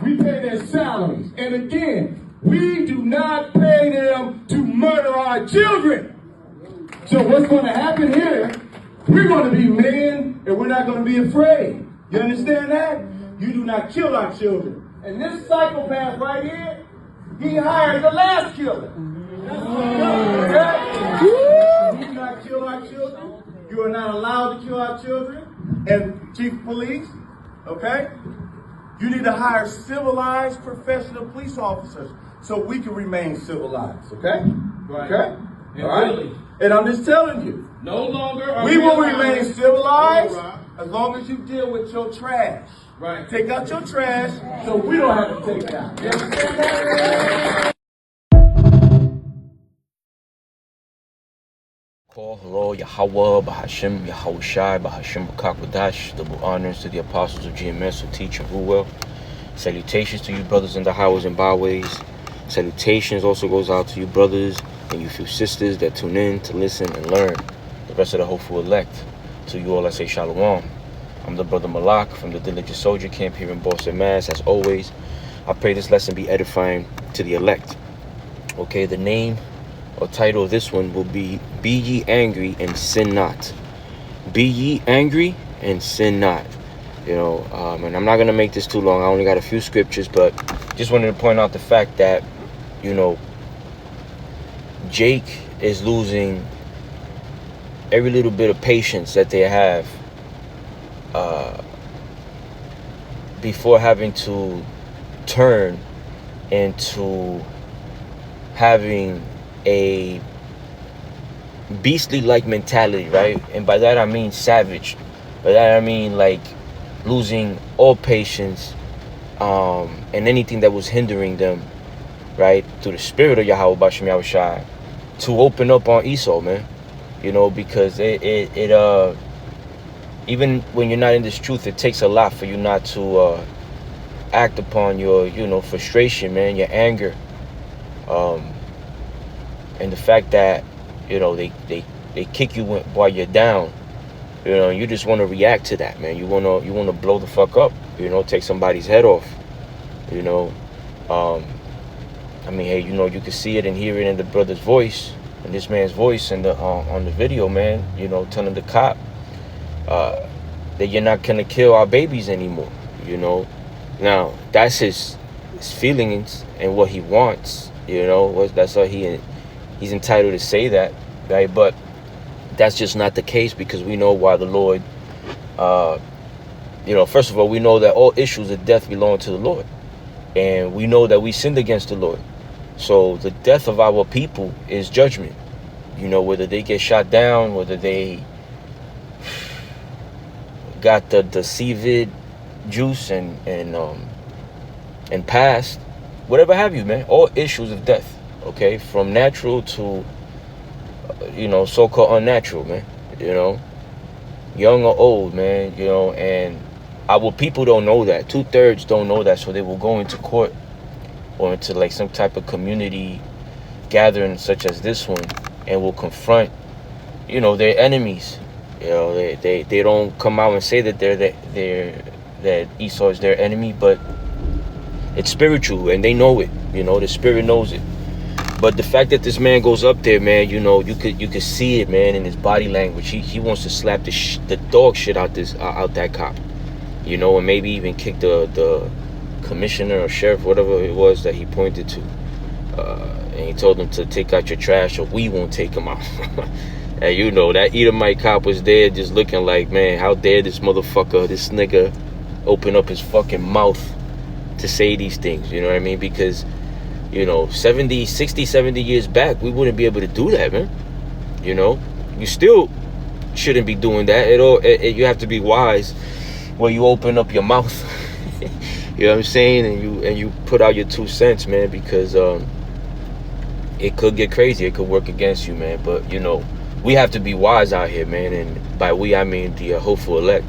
We pay their salaries. And again, we do not pay them to murder our children. So what's going to happen here, we're going to be men and we're not going to be afraid. You understand that? You do not kill our children. And this psychopath right here, he hired the last killer. Okay? We do not kill our children. You are not allowed to kill our children. And Chief of Police, okay? You need to hire civilized professional police officers so we can remain civilized, okay? Right. Okay? And all right? really, and I'm just telling you, no longer are we will allowed- remain civilized as long as you deal with your trash. Right. Take out your trash so we don't have to take it out. You understand that? Hello, Yahweh, Bahashim, Yahushai, Bahashim, Bakakwadash. Double honors to the apostles of GMS who teach and rule well. Salutations to you brothers in the highways and byways. Salutations also goes out to you brothers and you few sisters that tune in to listen and learn. The rest of the hopeful elect. To you all I say shalom. I'm the brother Malak from the Diligent Soldier Camp here in Boston, Mass. As always, I pray this lesson be edifying to the elect. Okay, the name or title of this one will be ye angry and sin not. Be ye angry and sin not. You know, and I'm not going to make this too long. I only got a few scriptures, but just wanted to point out the fact that, you know, Jake is losing every little bit of patience that they have before having to turn into having a beastly like mentality, right? And by that I mean savage. By that I mean like losing all patience and anything that was hindering them, right, through the spirit of Yahweh Bashim Yahushai, to open up on Esau, man. You know, because it even when you're not in this truth, it takes a lot for you not to act upon your, you know, frustration, man, your anger, and the fact that, you know, they kick you while you're down. You know, you just want to react to that, man. You wanna blow the fuck up. You know, take somebody's head off. You know, I mean, hey, you know, you can see it and hear it in the brother's voice, in this man's voice, and on the video, man. You know, telling the cop that you're not gonna kill our babies anymore. You know, now that's his feelings and what he wants. You know, that's how he's entitled to say that, right? But that's just not the case, because we know why the Lord, you know, first of all, we know that all issues of death belong to the Lord. And we know that we sinned against the Lord. So the death of our people is judgment. You know, whether they get shot down, whether they got the deceived juice and passed, whatever have you, man. All issues of death, okay? From natural to, you know, so-called unnatural, man. You know, young or old, man. You know, and our people don't know that. 2/3 don't know that, so they will go into court or into like some type of community gathering such as this one, and will confront, you know, their enemies. You know, they don't come out and say that that Esau is their enemy, but it's spiritual and they know it. You know, the spirit knows it. But the fact that this man goes up there, man, you know, you could see it, man, in his body language. He wants to slap the dog shit out that cop, you know, and maybe even kick the commissioner or sheriff, whatever it was that he pointed to, and he told him to take out your trash or we won't take him out. And you know, that Edomite cop was there just looking like, man, how dare this motherfucker, this nigga, open up his fucking mouth to say these things, you know what I mean? Because, you know, 60, 70 years back, we wouldn't be able to do that, man. You know, you still shouldn't be doing that at all. You have to be wise when you open up your mouth. You know what I'm saying? And you put out your 2 cents, man, because it could get crazy. It could work against you, man. But, you know, we have to be wise out here, man. And by we, I mean the hopeful elect.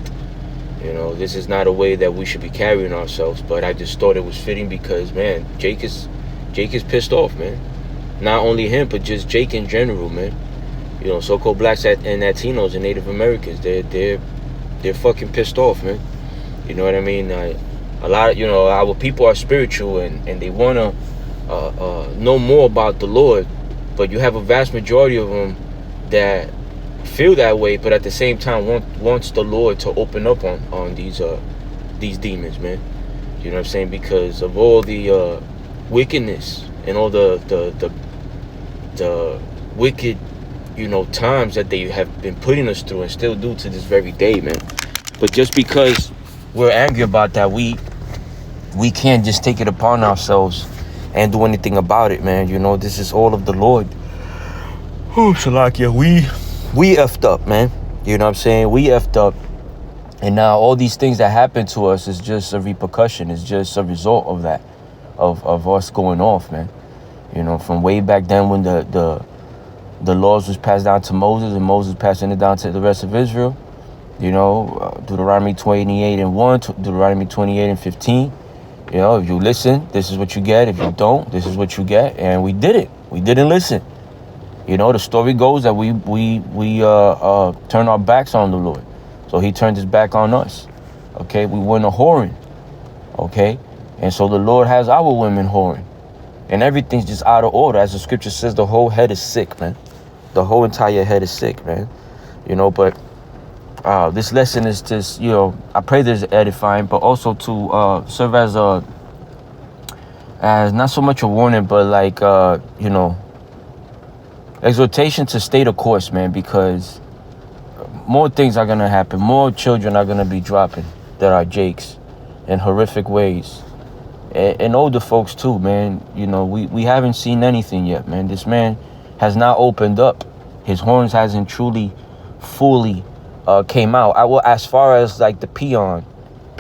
You know, this is not a way that we should be carrying ourselves. But I just thought it was fitting because, man, Jake is pissed off, man. Not only him, but just Jake in general, man. You know, so-called blacks and Latinos and Native Americans, they're fucking pissed off, man. You know what I mean? A lot of, our people are spiritual, and they want to know more about the Lord, but you have a vast majority of them that feel that way, but at the same time wants the Lord to open up on these demons, man. You know what I'm saying? Because of all the wickedness and all the wicked, times that they have been putting us through and still do to this very day, man. But just because we're angry about that, we can't just take it upon ourselves and do anything about it, man. This is all of the Lord. Oh, Shalakia, we effed up, man. You know what I'm saying? We effed up. And now all these things that happen to us is just a repercussion. It's just a result of that, of us going off, man. From way back then when the laws was passed down to Moses, and Moses passing it down to the rest of Israel. Deuteronomy 28:1, Deuteronomy 28:15. If you listen, this is what you get. If you don't, this is what you get. And we did it. We didn't listen. The story goes that we turned our backs on the Lord. So he turned his back on us. Okay, we went a whoring. Okay, and so the Lord has our women whoring. And everything's just out of order. As the scripture says, the whole head is sick, man. The whole entire head is sick, man. But this lesson is just, I pray this is edifying, but also to serve as not so much a warning, but like, exhortation to stay the course, man, because more things are going to happen. More children are going to be dropping that are Jakes in horrific ways. And older folks too, man. We haven't seen anything yet, man. This man has not opened up. His horns hasn't truly, fully came out. As far as like the peon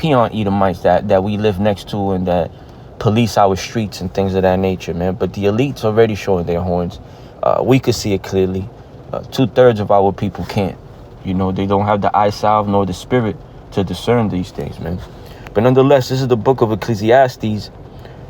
Edomites that we live next to and that police our streets and things of that nature, man. But the elites already showing their horns. We could see it clearly. 2/3 of our people can't. They don't have the eye salve nor the spirit to discern these things, man. But nonetheless, this is the book of Ecclesiastes,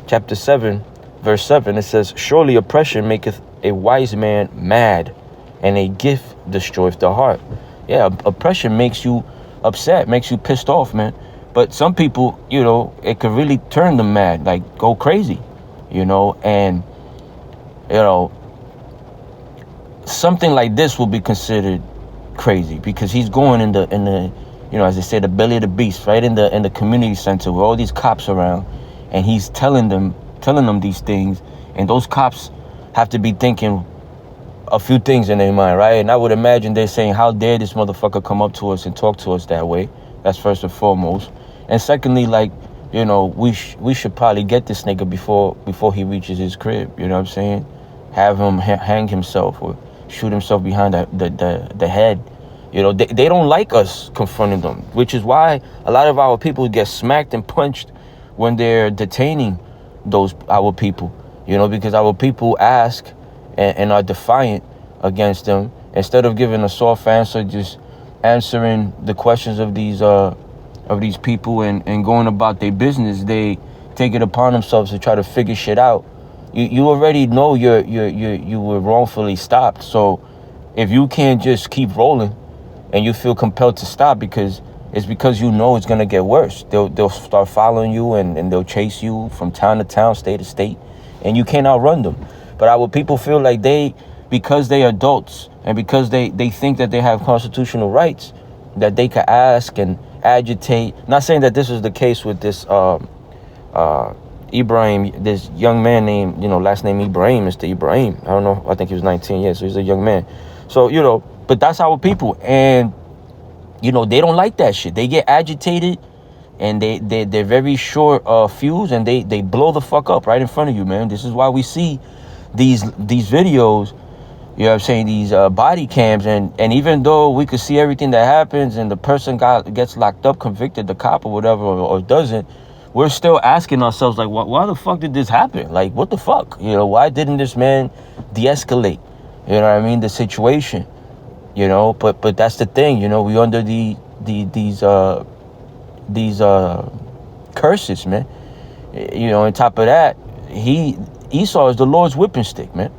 chapter 7, verse 7. It says, surely oppression maketh a wise man mad, and a gift destroyeth the heart. Yeah, oppression makes you upset, makes you pissed off, man. But some people, it could really turn them mad, like go crazy, and, something like this will be considered crazy because he's going in the as they say, the belly of the beast, right in the community center where all these cops around, and he's telling them these things, and those cops have to be thinking a few things in their mind, right? And I would imagine they're saying, how dare this motherfucker come up to us and talk to us that way? That's first and foremost. And secondly, like, we should probably get this nigga before he reaches his crib. You know what I'm saying? Have him hang himself or shoot himself behind the head. They don't like us confronting them, which is why a lot of our people get smacked and punched when they're detaining our people, because our people ask and are defiant against them. Instead of giving a soft answer, just answering the questions of these people and going about their business, they take it upon themselves to try to figure shit out. You already know you were wrongfully stopped. So if you can't just keep rolling and you feel compelled to stop because it's going to get worse, they'll start following you and they'll chase you from town to town, state to state, and you can't outrun them. But our people feel like because they are adults and because they think that they have constitutional rights, that they can ask and agitate. Not saying that this was the case with this Ibrahim, this young man named, last name Ibrahim, Mr. Ibrahim. I don't know. I think he was 19 years, so he's a young man. So, but that's our people. And, they don't like that shit. They get agitated and they're very short fuse and they blow the fuck up right in front of you, man. This is why we see these videos, you know what I'm saying, these body cams. And even though we could see everything that happens and the person gets locked up, convicted, the cop or whatever, or doesn't, we're still asking ourselves, like, why the fuck did this happen? Like, what the fuck? Why didn't this man de-escalate? You know what I mean? The situation, but that's the thing, we under these curses, man. On top of that, Esau is the Lord's whipping stick, man.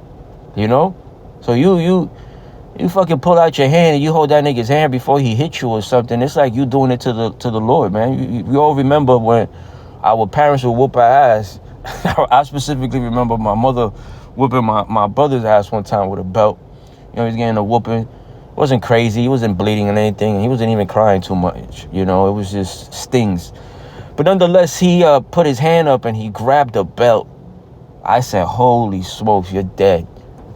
So you fucking pull out your hand and you hold that nigga's hand before he hits you or something. It's like you doing it to the Lord, man. You all remember when our parents would whoop our ass. I specifically remember my mother whooping my brother's ass one time with a belt. You know, he was getting a whooping. It wasn't crazy. He wasn't bleeding or anything. He wasn't even crying too much. You know, it was just stings. But nonetheless, he put his hand up and he grabbed the belt. I said, holy smokes, you're dead.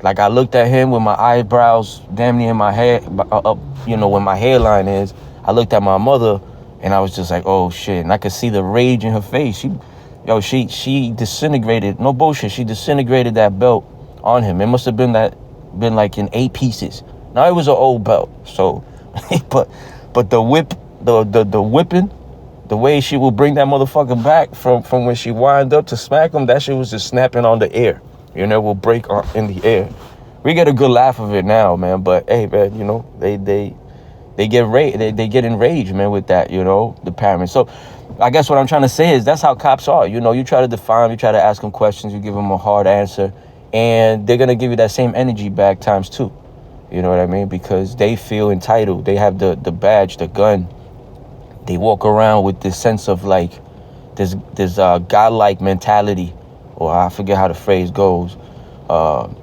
Like, I looked at him with my eyebrows damn near my head, up, you know, where my hairline is. I looked at my mother and I was just like, oh shit. And I could see the rage in her face. She disintegrated, no bullshit. She disintegrated that belt on him. It must have been like in 8 pieces. Now, it was an old belt. So, but the whipping, the way she would bring that motherfucker back from when she wind up to smack him, that shit was just snapping on the air. You know, will break in the air. We get a good laugh of it now, man. But hey, man, you know, they get enraged, man, with that, you know, the parents. So I guess what I'm trying to say is that's how cops are. You know, you try to define, you try to ask them questions, you give them a hard answer, and they're gonna give you that same energy back times 2. You know what I mean? Because they feel entitled. They have the badge, the gun. They walk around with this sense of like this godlike mentality, or I forget how the phrase goes. But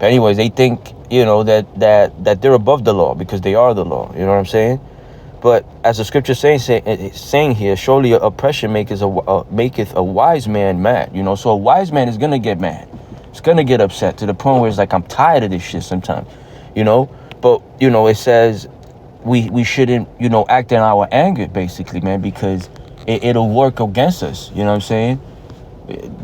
anyways, they think, you know, that they're above the law because they are the law. You know what I'm saying? But as the scripture saying here, surely oppression maketh a wise man mad. You know, so a wise man is gonna get mad. It's gonna get upset to the point where it's like, I'm tired of this shit sometimes. You know, but you know, it says we shouldn't, you know, act in our anger, basically, man, because it'll work against us. You know what I'm saying?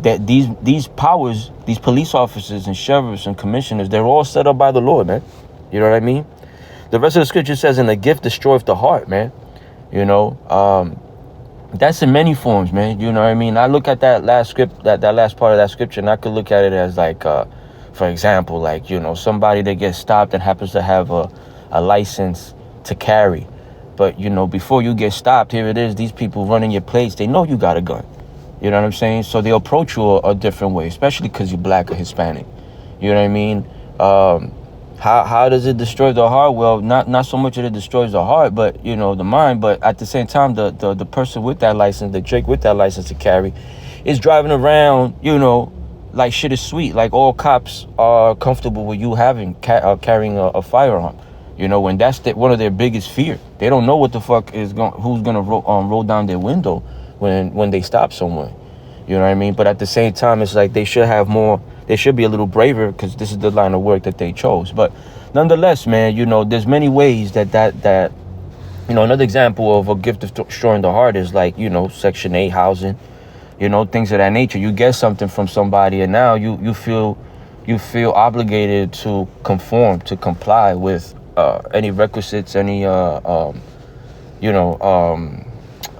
That these powers, these police officers and sheriffs and commissioners, they're all set up by the Lord, man. You know what I mean? The rest of the scripture says, and the gift destroyeth the heart, man. You know, that's in many forms, man. You know what I mean? I look at that last that last part of that scripture, and I could look at it as like, for example, like, you know, somebody that gets stopped and happens to have a license to carry. But, you know, before you get stopped, here it is, these people running your plates, they know you got a gun. You know what I'm saying? So they approach you a different way, especially because you're black or Hispanic. You know what I mean? How does it destroy the heart? Well, not so much that it destroys the heart, but, you know, the mind. But at the same time, the person with that license, the Drake with that license to carry, is driving around, you know, like shit is sweet. Like all cops are comfortable with you having carrying a firearm. You know, when that's one of their biggest fear. They don't know what the fuck who's gonna roll down their window when they stop someone. You know what I mean? But at the same time, it's like they should be a little braver because this is the line of work that they chose. But nonetheless, man, you know, there's many ways that you know, another example of a gift of destroying the heart is like, you know, Section 8 housing, you know, things of that nature. You get something from somebody and now you feel obligated to conform, to comply with any requisites, any you know,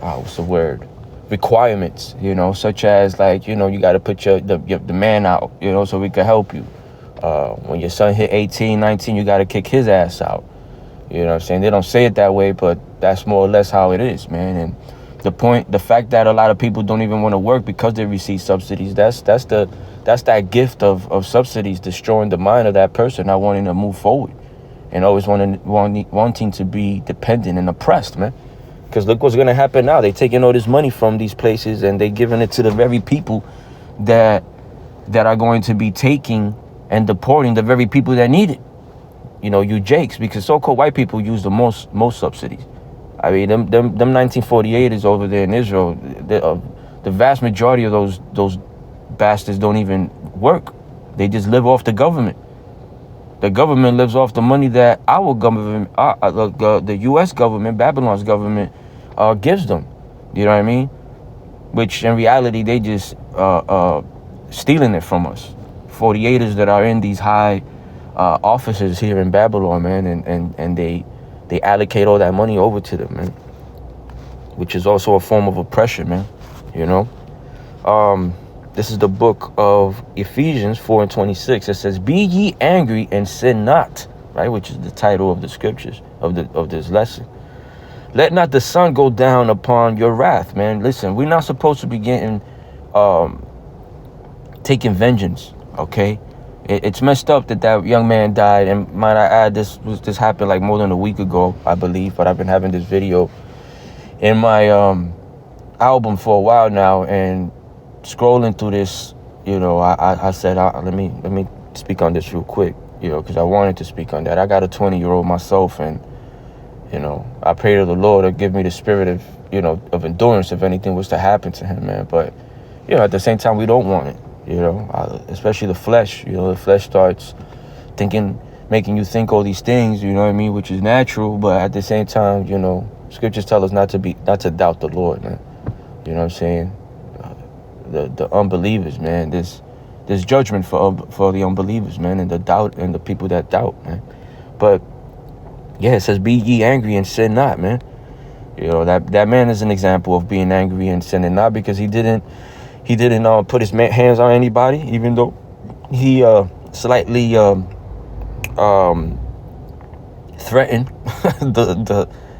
what's the word? Requirements, you know, such as like, you know, you got to put the man out, you know, so we can help you. When your son hit 18, 19, you got to kick his ass out. You know what I'm saying? They don't say it that way, but that's more or less how it is, man. And the fact that a lot of people don't even want to work because they receive subsidies, that's that gift of subsidies destroying the mind of that person, not wanting to move forward and always wanting to be dependent and oppressed, man. Because look what's going to happen now. They're taking all this money from these places and they're giving it to the very people that are going to be taking and deporting the very people that need it. You know, you jakes, because so-called white people use the most subsidies. I mean, them 1948ers over there in Israel, the vast majority of those bastards don't even work. They just live off the government. The government lives off the money that our government, the U.S. government, Babylon's government, gives them. You know what I mean? Which in reality, they just stealing it from us. 48ers that are in these high offices here in Babylon, man, and they allocate all that money over to them, man. Which is also a form of oppression, man. You know? This is the book of Ephesians 4:26. It says, "Be ye angry and sin not," right? Which is the title of the scriptures of this lesson. "Let not the sun go down upon your wrath," man. Listen, we're not supposed to be taking vengeance, okay? It's messed up that young man died, and might I add, this happened like more than a week ago, I believe. But I've been having this video in my album for a while now, and scrolling through this, I said, let me speak on this real quick, because I wanted to speak on that. I got a 20-year-old myself, and I pray to the Lord to give me the spirit of of endurance if anything was to happen to him, man. But at the same time, we don't want it, especially the flesh. The flesh starts making you think all these things, which is natural. But at the same time, scriptures tell us not to doubt the Lord, man. You know what I'm saying? The unbelievers, man. There's judgment for the unbelievers, man, and the doubt and the people that doubt, man. But yeah, it says, "Be ye angry and sin not," man. That man is an example of being angry and sinning not, because he didn't put his hands on anybody, even though he slightly threatened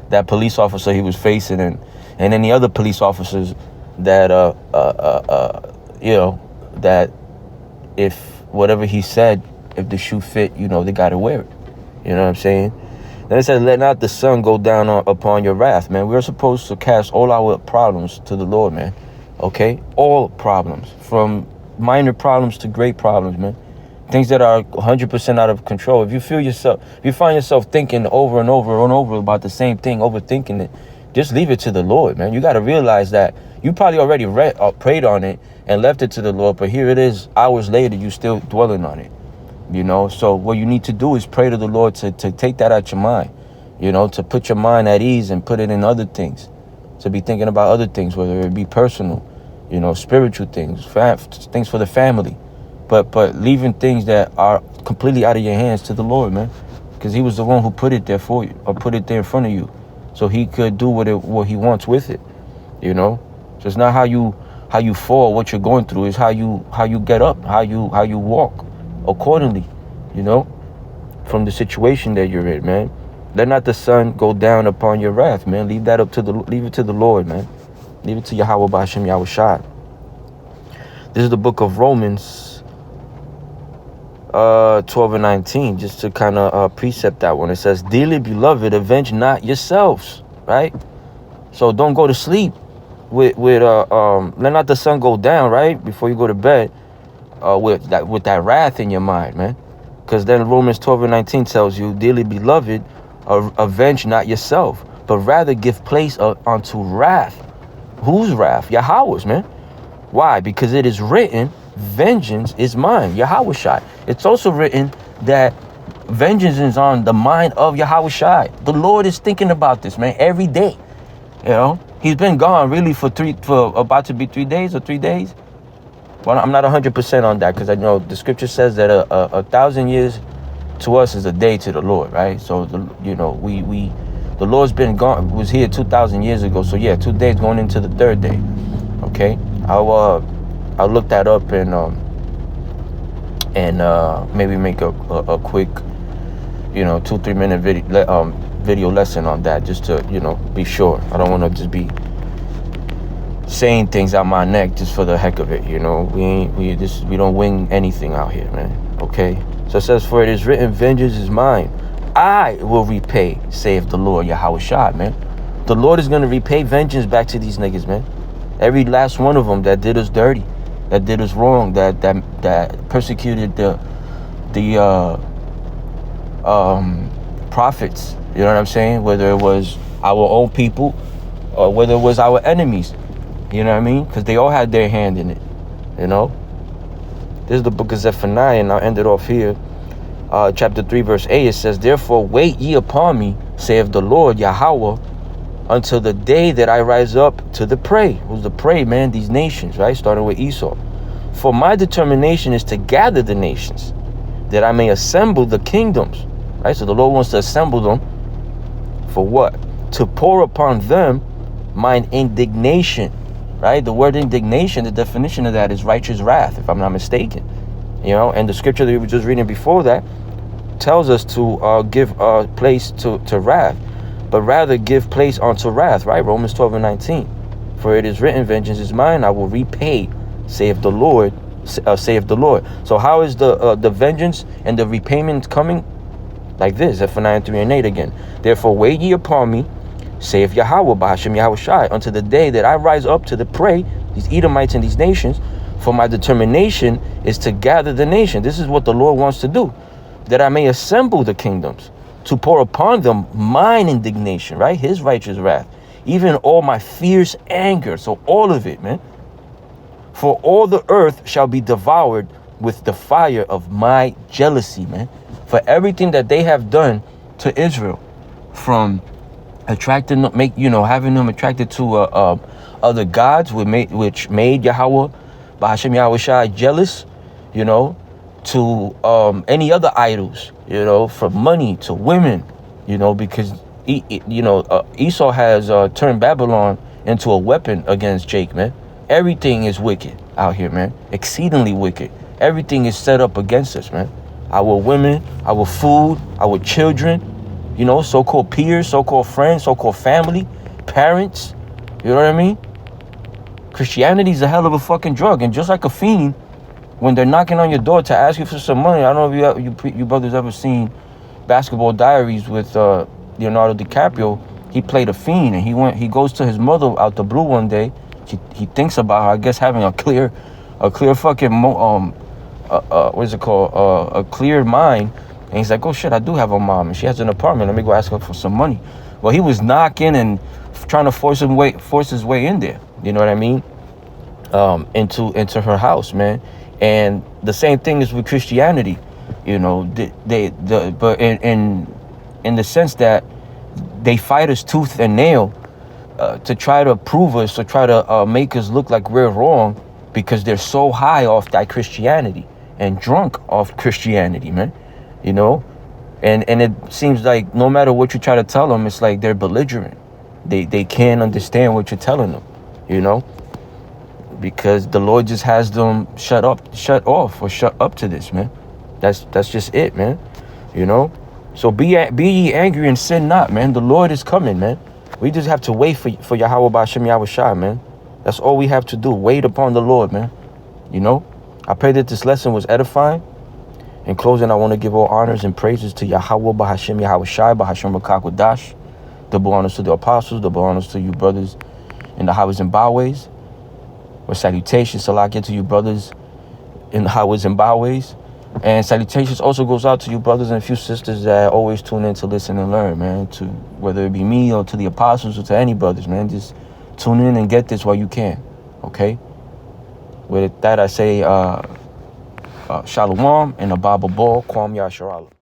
that police officer he was facing, and any other police officers that that if whatever he said, if the shoe fit, they gotta wear it. You know what I'm saying? Then it says, "Let not the sun go down upon your wrath," man. We're supposed to cast all our problems to the Lord, man. Okay? All problems, from minor problems to great problems, man. Things that are 100% out of control. If you find yourself thinking over and over and over about the same thing, overthinking it, just leave it to the Lord, man. You got to realize that you probably already prayed on it and left it to the Lord, but here it is, hours later, you still dwelling on it. So what you need to do is pray to the Lord to take that out your mind, to put your mind at ease and put it in other things, to be thinking about other things, whether it be personal, spiritual things, things for the family, but leaving things that are completely out of your hands to the Lord, man, because he was the one who put it there for you, or put it there in front of you, so he could do what he wants with it. So it's not how you fall, what you're going through, is how you get up, how you walk accordingly, from the situation that you're in, man. Let not the sun go down upon your wrath, man. Leave it to the Lord, man. Leave it to Yahweh B'Hashem Yahushua. This is the book of Romans 12 and 19, just to kind of precept that one. It says, "Dearly beloved, avenge not yourselves," right? So don't go to sleep with let not the sun go down, right, before you go to bed, with that wrath in your mind, man. Because then Romans 12 and 19 tells you, "Dearly beloved, avenge not yourself, but rather give place unto wrath." Whose wrath? Yahweh's, man. Why? Because it is written, "Vengeance is mine," Yahushua. It's also written that vengeance is on the mind of Yahushua. The Lord is thinking about this, man, every day. He's been gone really for about to be 3 days or 3 days. Well, I'm not 100% on that, because I know the scripture says that a 1,000 years to us is a day to the Lord, right? So the Lord's been gone, was here 2,000 years ago. So yeah, 2 days going into the third day. Okay, I'll look that up and maybe make a quick 2-3 minute video lesson on that, just to be sure. I don't want to just be saying things out my neck just for the heck of it. We don't wing anything out here, man. Okay, so it says, "For it is written, vengeance is mine, I will repay, saith the Lord," Yahushua, man. The Lord is going to repay vengeance back to these niggas, man. Every last one of them that did us dirty, that did us wrong, that persecuted the prophets. You know what I'm saying? Whether it was our own people or whether it was our enemies. You know what I mean? Because they all had their hand in it. This is the book of Zephaniah, and I'll end it off here. Chapter 3, verse 8, it says, "Therefore wait ye upon me, saith the Lord Yahweh, until the day that I rise up to the prey." Who's the prey, man? These nations, right? Starting with Esau. "For my determination is to gather the nations, that I may assemble the kingdoms." Right? So the Lord wants to assemble them. For what? "To pour upon them mine indignation." Right? The word indignation, the definition of that is righteous wrath, if I'm not mistaken. And the scripture that we were just reading before that tells us to give place to wrath, but rather give place unto wrath, right? Romans 12 and 19. "For it is written, vengeance is mine, I will repay, saith the Lord, saith the Lord." So how is the vengeance and the repayment coming? Like this, Zephaniah 3 and 8 again. "Therefore wait ye upon me, saith Yahweh, Bahashem Yahweh Shai, unto the day that I rise up to the prey, these Edomites and these nations, for my determination is to gather the nation. This is what the Lord wants to do, that I may assemble the kingdoms, to pour upon them mine indignation, right? His righteous wrath, even all my fierce anger. So all of it, man. For all the earth shall be devoured with the fire of my jealousy, man. For everything that they have done to Israel, from attracting them, having them attracted to other gods, which made Yahweh, Bahashem Yahweh Shai, jealous, to any other idols, from money to women, because Esau has turned Babylon into a weapon against Jake, man. Everything is wicked out here, man. Exceedingly wicked. Everything is set up against us, man. Our women, our food, our children, so-called peers, so-called friends, so-called family, parents. You know what I mean? Christianity is a hell of a fucking drug. And just like a fiend, when they're knocking on your door to ask you for some money, I don't know if you brothers ever seen Basketball Diaries with Leonardo DiCaprio. He played a fiend, and he goes to his mother out the blue one day. He thinks about her, I guess, having a clear fucking a clear mind, and he's like, oh shit, I do have a mom, and she has an apartment. Let me go ask her for some money. Well, he was knocking and trying to force his way in there. You know what I mean? Into her house, man. And the same thing is with Christianity. But in the sense that they fight us tooth and nail. To try to prove us, to try to make us look like we're wrong, because they're so high off that Christianity and drunk off Christianity, man. And it seems like no matter what you try to tell them, it's like they're belligerent. They can't understand what you're telling them, because the Lord just has them shut up to this, man. That's just it, man. So be ye angry and sin not, man. The Lord is coming, man. We just have to wait for Yahweh Ba'ashem Yahweh Shai, man. That's all we have to do. Wait upon the Lord, man. I pray that this lesson was edifying. In closing, I want to give all honors and praises to Yahweh Ba'ashem Yahweh Shai, Ba'ashem Rakakwadash. Double honors to the apostles, double honors to you brothers in the highways and byways. With salutations, Salakia, to you brothers in the highways and byways. And salutations also goes out to you brothers and a few sisters that always tune in to listen and learn, man. To whether it be me or to the apostles or to any brothers, man. Just tune in and get this while you can, okay? With that, I say shalom and a Bible ball, Kwam Yasharallah.